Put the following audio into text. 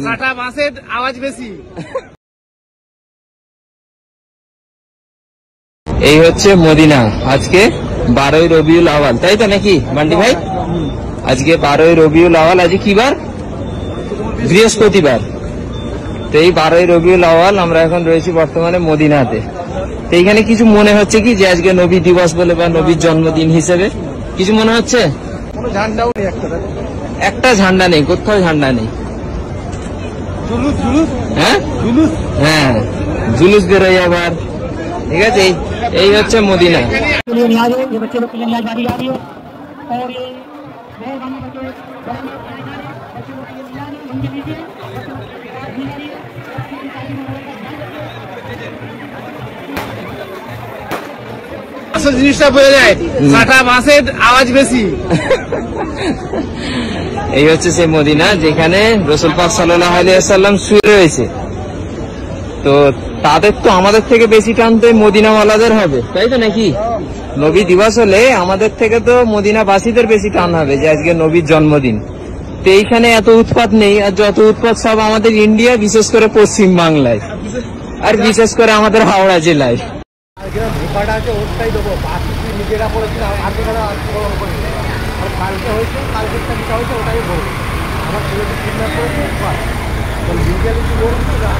কাটা বাঁশের আওয়াজ বেশি। এই হচ্ছে মদিনা। আজকে 12ই রবিউল আওয়াল, তাই তো নাকি বান্টি ভাই? আজকে 12ই রবিউল আওয়াল। আজ কি বার? বৃহস্পতিবার। তো এই 12ই রবিউল আওয়াল আমরা এখন রয়েছি বর্তমানে মদিনাতে। তো এইখানে কিছু মনে হচ্ছে কি যে আজকে নবী দিবস বলে বা নবীর জন্মদিন হিসেবে কিছু মনে হচ্ছে? ঝান্ডাও নেই, একটা ঝান্ডা নেই, কোথাও ঝান্ডা নেই। জুলুস জুলুস হ্যাঁ জুলুস, হ্যাঁ জুলুস বেরোয় আবার। ঠিক আছে, এই হচ্ছে মদিনা। আসল জিনিসটা বোঝা যায়, কাটা বাঁশের আওয়াজ বেশি। এই হচ্ছে সেই মদিনা যেখানে রাসূল পাক সাল্লাল্লাহু আলাইহি ওয়াসাল্লাম শুয়ে রয়েছে। তো তাদের তো আমাদের থেকে বেশি টান তো মদিনাওয়ালাদের হবে, তাই তো নাকি? নবী দিবস হলে আমাদের থেকে তো মদিনাবাসীদের বেশি টান হবে যে আজকে নবীর জন্মদিন। তো এইখানে এত উৎপাত নেই, আর যত উৎপাত সব আমাদের ইন্ডিয়া, বিশেষ করে পশ্চিম বাংলায়, আর বিশেষ করে আমাদের হাওড়া জেলায়। ধোকাটা আছে ওটাই দেবো, বাকি নিজেরা করেছিল কালকে হয়েছে, কালকেরটা যেটা হয়েছে ওটাই বলবো। আমার ছেলেকে কিডন্যাপ করে লিগালি কি বলছি না।